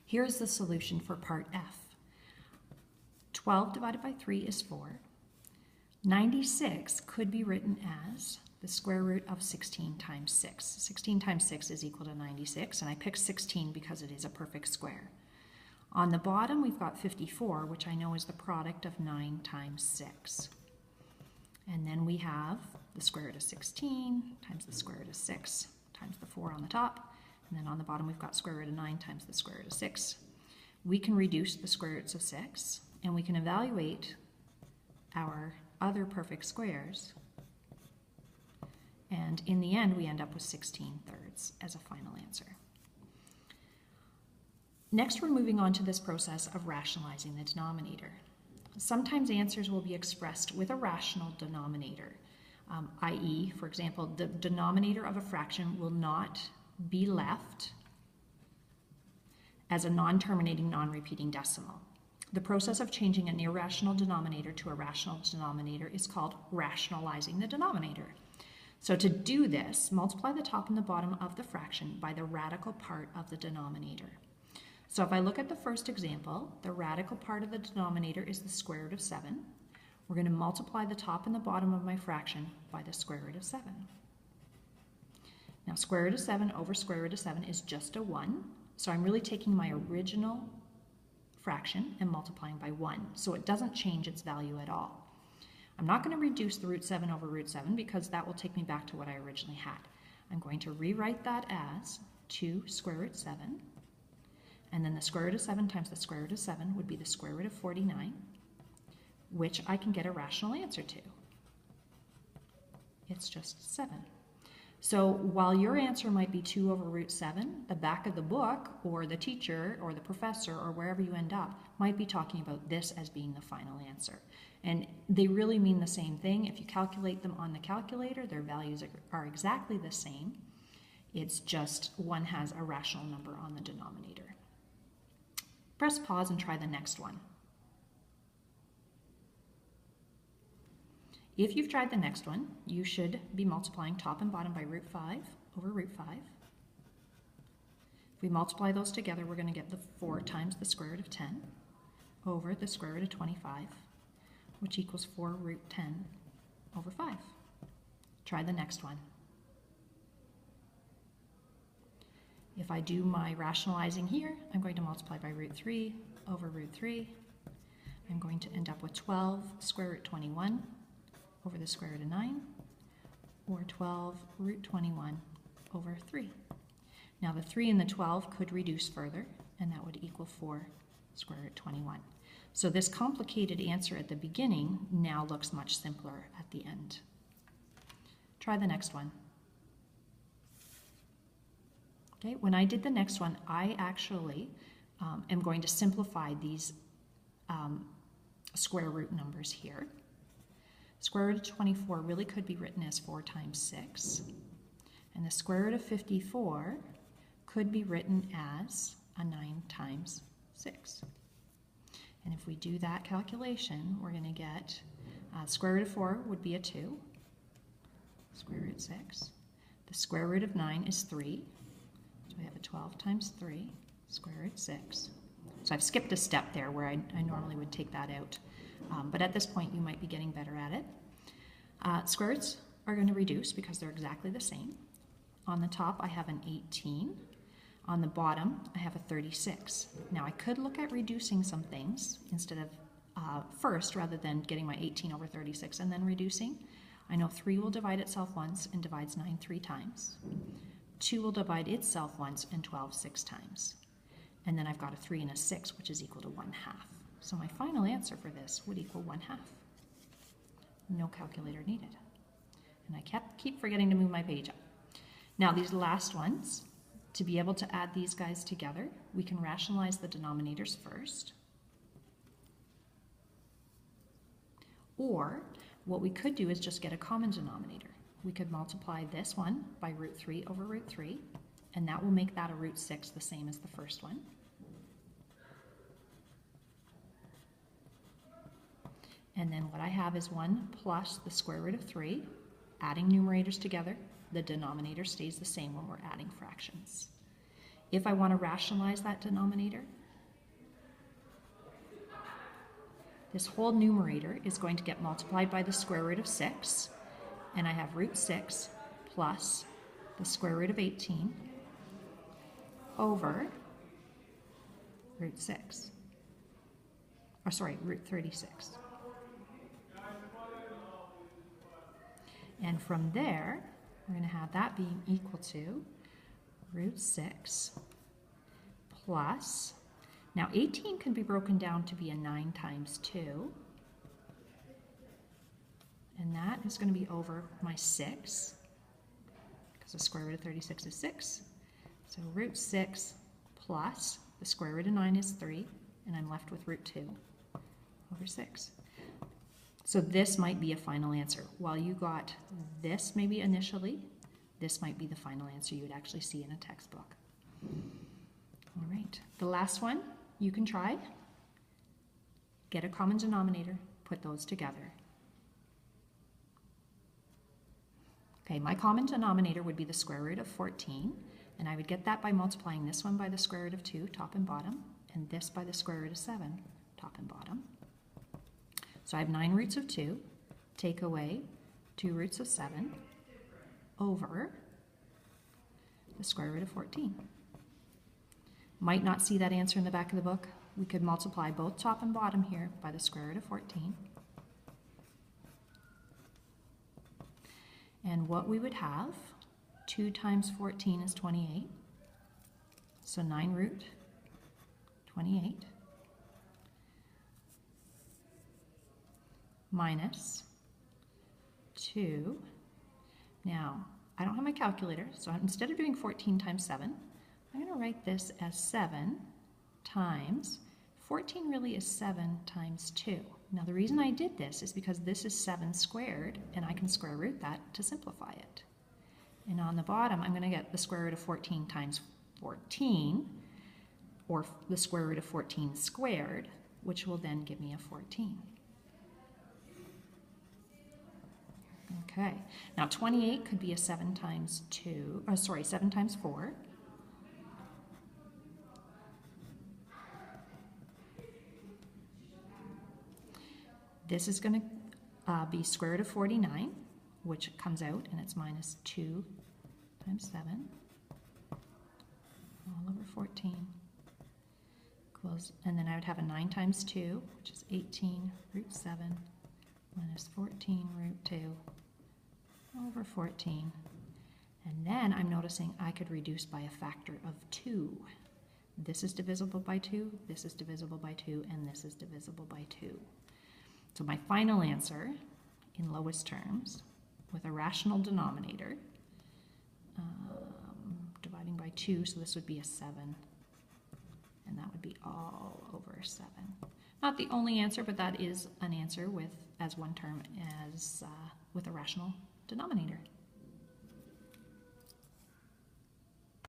Here's the solution for part F. 12 divided by 3 is 4. 96 could be written as the square root of 16 times 6. 16 times 6 is equal to 96, and I picked 16 because it is a perfect square. On the bottom, we've got 54, which I know is the product of 9 times 6. And then we have the square root of 16 times the square root of 6 times the 4 on the top. And then on the bottom, we've got square root of 9 times the square root of 6. We can reduce the square roots of 6, and we can evaluate our other perfect squares. And in the end, we end up with 16/3 as a final answer. Next, we're moving on to this process of rationalizing the denominator. Sometimes answers will be expressed with a rational denominator, i.e., for example, the denominator of a fraction will not be left as a non-terminating, non-repeating decimal. The process of changing an irrational denominator to a rational denominator is called rationalizing the denominator. So to do this, multiply the top and the bottom of the fraction by the radical part of the denominator. So if I look at the first example, the radical part of the denominator is the square root of 7. We're going to multiply the top and the bottom of my fraction by the square root of 7. Now square root of 7 over square root of 7 is just a 1. So I'm really taking my original fraction and multiplying by 1. So it doesn't change its value at all. I'm not going to reduce the root 7 over root 7 because that will take me back to what I originally had. I'm going to rewrite that as 2 square root 7. And then the square root of 7 times the square root of 7 would be the square root of 49, which I can get a rational answer to. It's just 7. So while your answer might be 2 over root 7, the back of the book or the teacher or the professor or wherever you end up might be talking about this as being the final answer. And they really mean the same thing. If you calculate them on the calculator, their values are exactly the same. It's just one has a rational number on the denominator. Press pause and try the next one. If you've tried the next one, you should be multiplying top and bottom by root 5 over root 5. If we multiply those together, we're going to get the 4 times the square root of 10 over the square root of 25, which equals 4 root 10 over 5. Try the next one. If I do my rationalizing here, I'm going to multiply by root 3 over root 3. I'm going to end up with 12 square root 21 over the square root of 9, or 12 root 21 over 3. Now the 3 and the 12 could reduce further, and that would equal 4 square root 21. So this complicated answer at the beginning now looks much simpler at the end. Try the next one. Okay, when I did the next one, I actually am going to simplify these square root numbers here. Square root of 24 really could be written as 4 times 6. And the square root of 54 could be written as a 9 times 6. And if we do that calculation, we're going to get square root of 4 would be a 2, square root 6. The square root of 9 is 3. So we have a 12 times 3, square root 6. So I've skipped a step there where I normally would take that out. But at this point, you might be getting better at it. Square roots are going to reduce because they're exactly the same. On the top, I have an 18. On the bottom, I have a 36. Now, I could look at reducing some things instead of first, rather than getting my 18 over 36 and then reducing. I know 3 will divide itself once and divides 9 3 times. 2 will divide itself once and 12 6 times. And then I've got a 3 and a 6, which is equal to 1/2. So my final answer for this would equal 1/2. No calculator needed. And I keep forgetting to move my page up. Now these last ones, to be able to add these guys together, we can rationalize the denominators first. Or what we could do is just get a common denominator. We could multiply this one by root 3 over root 3, and that will make that a root 6, the same as the first one. And then what I have is 1 plus the square root of 3. Adding numerators together, the denominator stays the same when we're adding fractions. If I want to rationalize that denominator, This whole numerator is going to get multiplied by the square root of 6, and I have root 6 plus the square root of 18 over root 6. Or sorry, root 36. And from there, we're going to have that being equal to root 6 plus, now 18 can be broken down to be a 9 times 2. And that is going to be over my 6, because the square root of 36 is 6. So root 6 plus the square root of 9 is 3, and I'm left with root 2 over 6. So this might be a final answer. While you got this maybe initially, this might be the final answer you would actually see in a textbook. All right, the last one you can try. Get a common denominator, put those together. Okay, my common denominator would be the square root of 14, and I would get that by multiplying this one by the square root of 2, top and bottom, and this by the square root of 7, top and bottom. So I have 9 roots of 2, take away 2 roots of 7 over the square root of 14. Might not see that answer in the back of the book. We could multiply both top and bottom here by the square root of 14. And what we would have, 2 times 14 is 28. So 9 root 28 minus 2. Now, I don't have my calculator, so instead of doing 14 times 7, I'm going to write this as 7 times, 14 really is 7 times 2. Now the reason I did this is because this is 7 squared, and I can square root that to simplify it. And on the bottom, I'm going to get the square root of 14 times 14, or the square root of 14 squared, which will then give me a 14. Okay, now 28 could be a 7 times 2, or sorry, 7 times 4. This is going to be square root of 49, which comes out, and it's minus 2 times 7, all over 14, equals, and then I would have a 9 times 2, which is 18 root 7, minus 14 root 2, over 14. And then I'm noticing I could reduce by a factor of 2. This is divisible by 2, this is divisible by 2, and this is divisible by 2. So my final answer, in lowest terms, with a rational denominator, dividing by 2, so this would be a 7, and that would be all over 7. Not the only answer, but that is an answer with, as one term, as with a rational denominator.